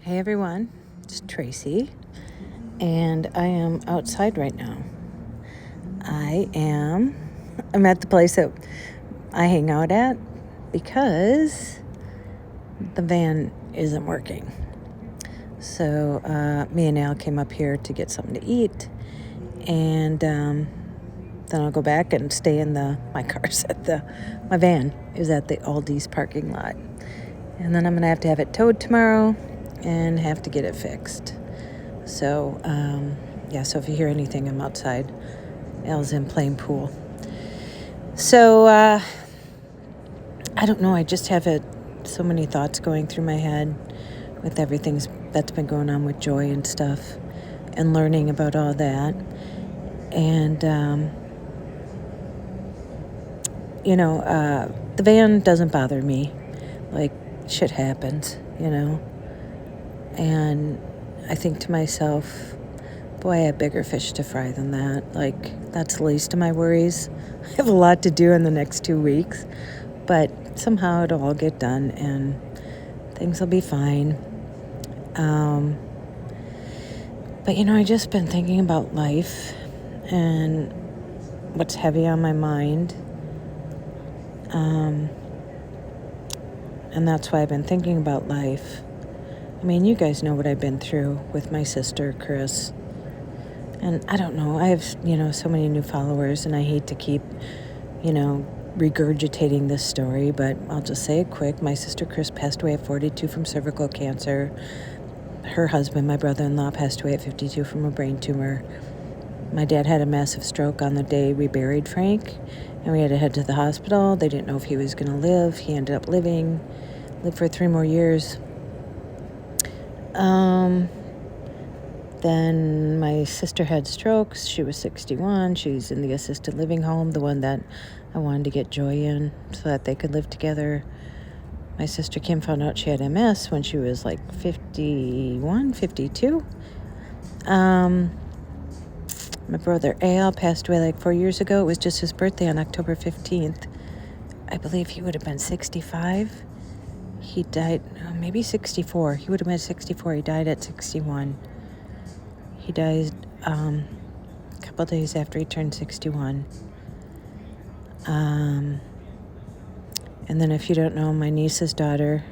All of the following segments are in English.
Hey everyone, it's Tracey, and I am outside right now. I'm at the place that I hang out at because the van isn't working. So me and Al came up here to get something to eat, and then I'll go back and stay in my van is at the Aldi's parking lot. And then I'm going to have it towed tomorrow and have to get it fixed. So, so if you hear anything, I'm outside. Al's in playing pool. So, I don't know. I just have so many thoughts going through my head with everything that's been going on with Joy and stuff and learning about all that. And, the van doesn't bother me. Like, shit happens, And I think to myself, boy, I have bigger fish to fry than that. Like, that's the least of my worries. I have a lot to do in the next 2 weeks, but somehow it'll all get done and things will be fine. But I just been thinking about life and what's heavy on my mind. And that's why I've been thinking about life. I mean, you guys know what I've been through with my sister, Chris. And I don't know, I have, so many new followers, and I hate to keep, regurgitating this story, but I'll just say it quick. My sister, Chris, passed away at 42 from cervical cancer. Her husband, my brother-in-law, passed away at 52 from a brain tumor. My dad had a massive stroke on the day we buried Frank, and we had to head to the hospital. They didn't know if he was going to live. He ended up lived for 3 more years. Then my sister had strokes. She was 61. She's in the assisted living home, the one that I wanted to get Joy in so that they could live together. My sister Kim found out she had MS when she was like 51, 52. My brother Al passed away like 4 years ago. It was just his birthday on October 15th. I believe he would have been 65. He died, maybe 64. He would have been 64. He died at 61. He died a couple days after he turned 61. And then if you don't know, my niece's daughter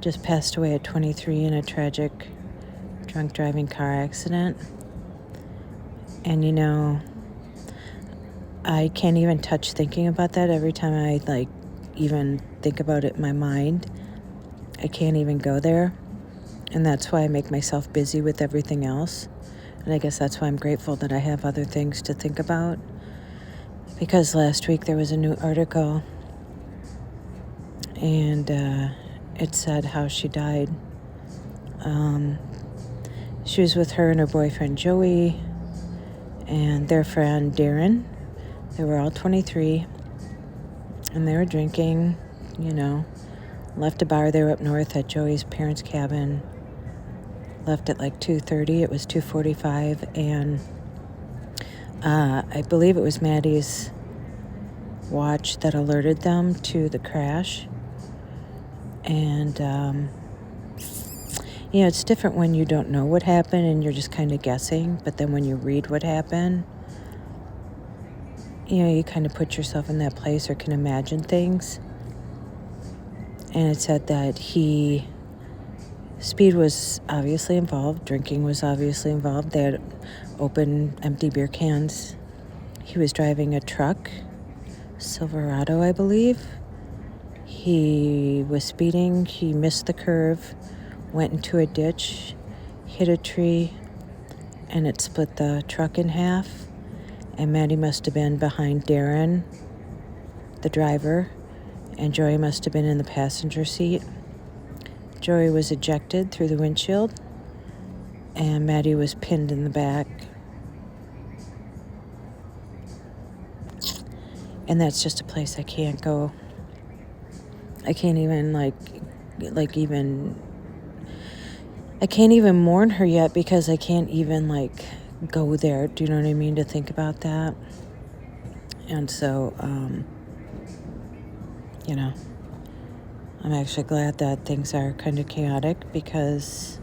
just passed away at 23 in a tragic drunk driving car accident. And I can't even touch thinking about that. Every time I even think about it in my mind, I can't even go there. And that's why I make myself busy with everything else. And I guess that's why I'm grateful that I have other things to think about. Because last week there was a new article, and it said how she died. She was with her and her boyfriend Joey and their friend Darren. They were all 23, and they were drinking, left a bar there up north at Joey's parents' cabin. Left at like 2:30. It was 2:45, and I believe it was Maddie's watch that alerted them to the crash. And it's different when you don't know what happened and you're just kind of guessing, but then when you read what happened, you kind of put yourself in that place or can imagine things. And it said that speed was obviously involved. Drinking was obviously involved. They had open, empty beer cans. He was driving a truck, Silverado, I believe. He was speeding. He missed the curve, went into a ditch, hit a tree, and it split the truck in half. And Maddie must have been behind Darren, the driver, and Joey must have been in the passenger seat. Joey was ejected through the windshield, and Maddie was pinned in the back. And that's just a place I can't go. I can't even I can't even mourn her yet because I can't even go there. Do you know what I mean? To think about that. And so, I'm actually glad that things are kind of chaotic because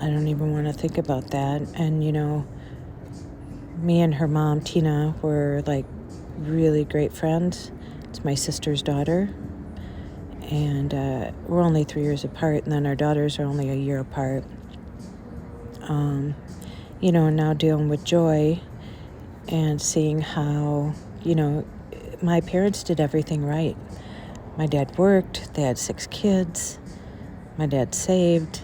I don't even want to think about that. And, me and her mom, Tina, were like really great friends. It's my sister's daughter. And we're only 3 years apart, and then our daughters are only a year apart. Now dealing with Joy and seeing how, my parents did everything right. My dad worked, they had 6 kids, my dad saved,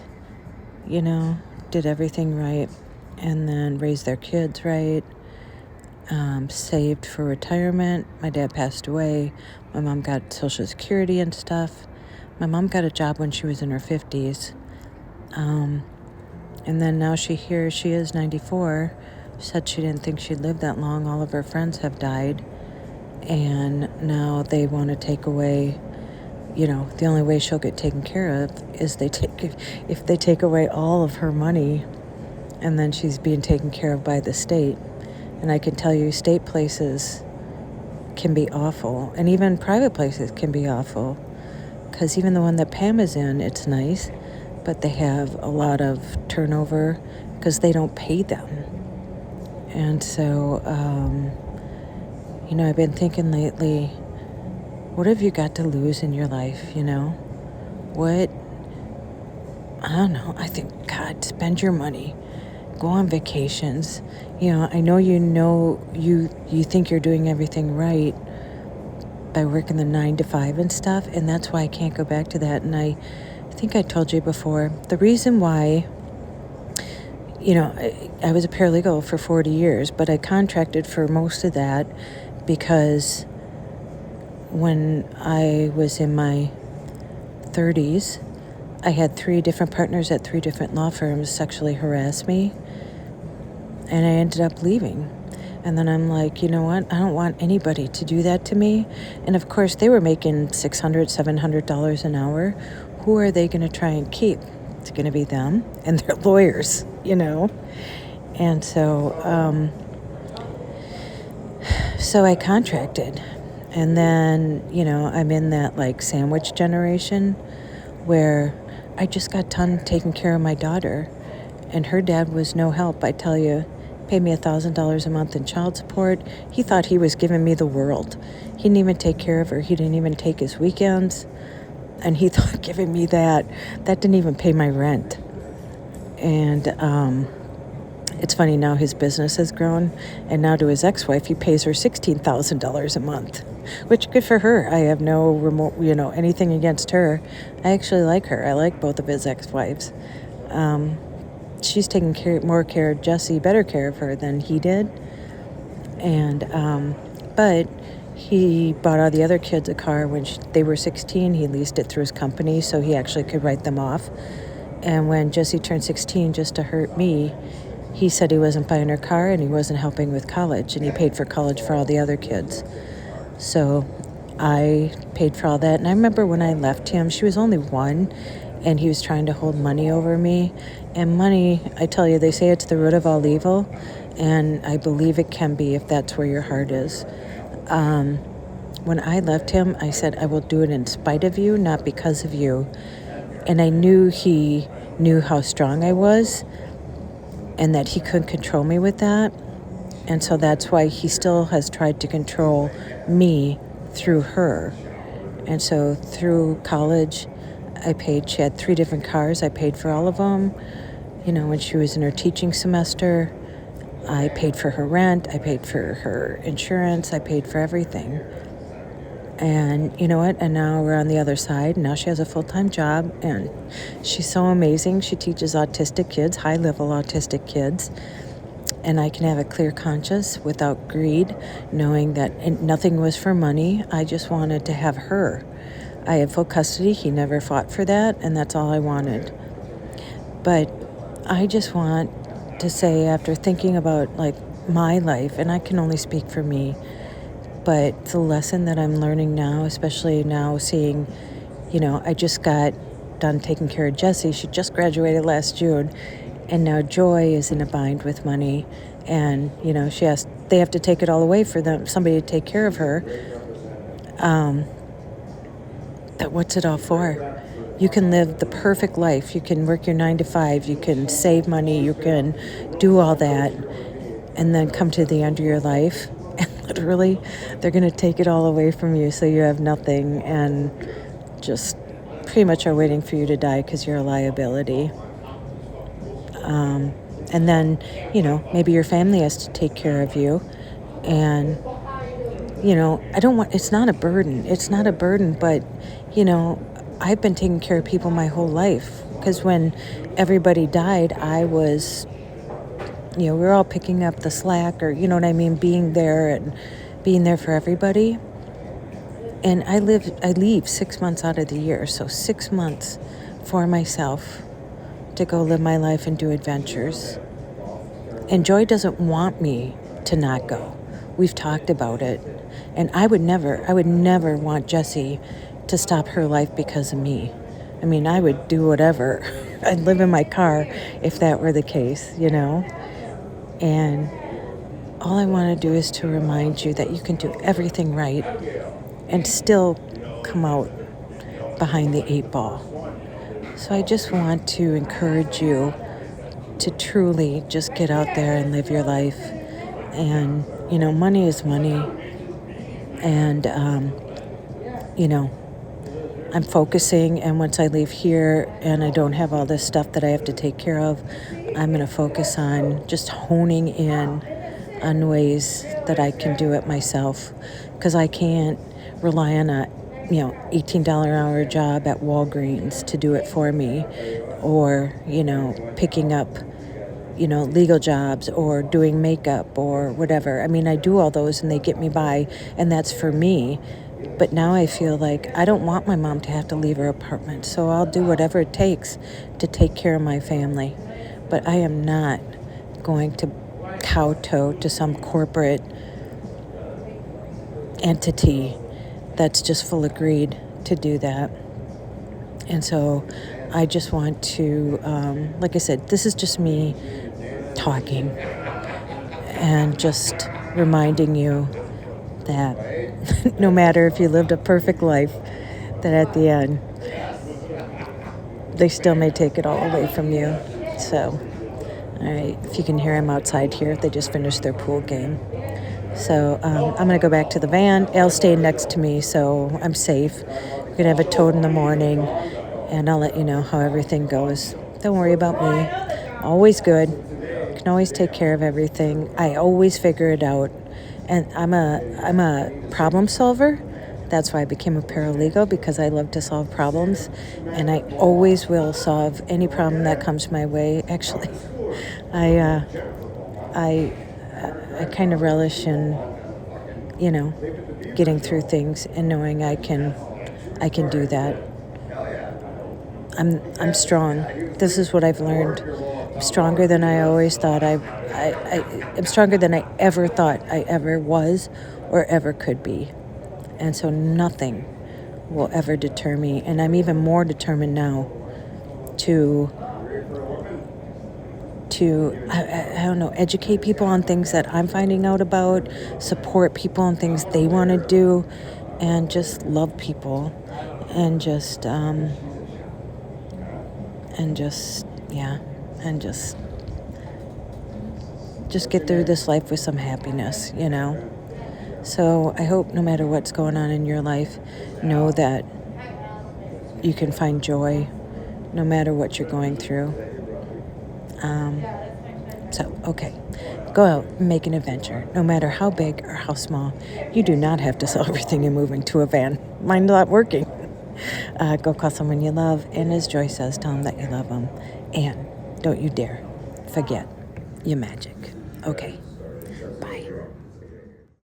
did everything right, and then raised their kids right, saved for retirement. My dad passed away. My mom got Social Security and stuff. My mom got a job when she was in her 50s. And then now she is 94. Said she didn't think she'd live that long. All of her friends have died. And now they want to take away, the only way she'll get taken care of is if they take away all of her money, and then she's being taken care of by the state. And I can tell you, state places can be awful, and even private places can be awful, because even the one that Pam is in, it's nice, but they have a lot of turnover because they don't pay them. And so, I've been thinking lately, what have you got to lose in your life, What? I don't know. I think, God, spend your money. Go on vacations. I know you think you're doing everything right by working the 9 to 5 and stuff, and that's why I can't go back to that. And I think I told you before, the reason why, I was a paralegal for 40 years, but I contracted for most of that because when I was in my 30s, I had 3 different partners at 3 different law firms sexually harass me, and I ended up leaving. And then I'm like, you know what? I don't want anybody to do that to me. And of course, they were making $600, $700 an hour. Who are they going to try and keep? It's going to be them and their lawyers, And so, so I contracted. And then, I'm in that like sandwich generation where I just got done taking care of my daughter, and her dad was no help. I tell you, paid me $1,000 a month in child support. He thought he was giving me the world. He didn't even take care of her. He didn't even take his weekends. And he thought giving me that didn't even pay my rent. And it's funny, now his business has grown, and now to his ex-wife, he pays her $16,000 a month, which good for her. I have no anything against her. I actually like her. I like both of his ex-wives. She's taking more care of Jessie, better care of her than he did. And but he bought all the other kids a car when they were 16. He leased it through his company so he actually could write them off. And when Jessie turned 16, just to hurt me, he said he wasn't buying her car and he wasn't helping with college, and he paid for college for all the other kids. So I paid for all that. And I remember when I left him, she was only 1, and he was trying to hold money over me. And money, I tell you, they say it's the root of all evil, and I believe it can be if that's where your heart is. When I left him, I said, I will do it in spite of you, not because of you. And I knew he knew how strong I was and that he couldn't control me with that. And so that's why he still has tried to control me through her. And so through college, she had 3 different cars. I paid for all of them. When she was in her teaching semester, I paid for her rent. I paid for her insurance. I paid for everything. And you know what? And now we're on the other side. Now she has a full-time job, and she's so amazing. She teaches autistic kids, high-level autistic kids. And I can have a clear conscience without greed, knowing that nothing was for money. I just wanted to have her. I had full custody. He never fought for that, and that's all I wanted. But I just want to say, after thinking about like my life, and I can only speak for me, but the lesson that I'm learning now, especially now seeing, I just got done taking care of Jessie. She just graduated last June, and now Joy is in a bind with money, and they have to take it all away for somebody to take care of her. that what's it all for? You can live the perfect life. You can work your 9 to 5. You can save money. You can do all that. And then come to the end of your life. And literally, they're going to take it all away from you so you have nothing. And just pretty much are waiting for you to die because you're a liability. And then, maybe your family has to take care of you. And, it's not a burden. It's not a burden, but, I've been taking care of people my whole life. Because when everybody died, I was, we were all picking up the slack, or, being there and being there for everybody. And I leave 6 months out of the year. So 6 months for myself to go live my life and do adventures. And Joy doesn't want me to not go. We've talked about it. And I would never want Jessie to stop her life because of me. I mean, I would do whatever. I'd live in my car if that were the case, And all I want to do is to remind you that you can do everything right and still come out behind the 8 ball. So I just want to encourage you to truly just get out there and live your life. And, money is money. And, I'm focusing, and once I leave here and I don't have all this stuff that I have to take care of, I'm going to focus on just honing in on ways that I can do it myself, because I can't rely on a $18 an hour job at Walgreens to do it for me, or picking up legal jobs or doing makeup or whatever. I mean, I do all those and they get me by, and that's for me. But now I feel like I don't want my mom to have to leave her apartment, so I'll do whatever it takes to take care of my family. But I am not going to kowtow to some corporate entity that's just full of greed to do that. And so I just want to, like I said, this is just me talking and just reminding you that no matter if you lived a perfect life, that at the end, they still may take it all away from you. So, all right, if you can hear them outside here, they just finished their pool game. So I'm going to go back to the van. Al's staying next to me, so I'm safe. We're going to have it towed in the morning, and I'll let you know how everything goes. Don't worry about me. Always good. Can always take care of everything. I always figure it out. And I'm a problem solver. That's why I became a paralegal, because I love to solve problems. And I always will solve any problem that comes my way. Actually, I kind of relish in, getting through things and knowing I can do that. I'm strong. This is what I've learned. I'm stronger than I always thought. I'm stronger than I ever thought I ever was or ever could be. And so nothing will ever deter me. And I'm even more determined now to I don't know, educate people on things that I'm finding out about, support people on things they want to do, and just love people, and just get through this life with some happiness, So I hope no matter what's going on in your life, know that you can find joy no matter what you're going through. Okay, go out and make an adventure, no matter how big or how small. You do not have to sell everything and move into a van. Mine's not working. Go call someone you love, and as Joy says, tell them that you love them. And don't you dare forget your magic. Okay.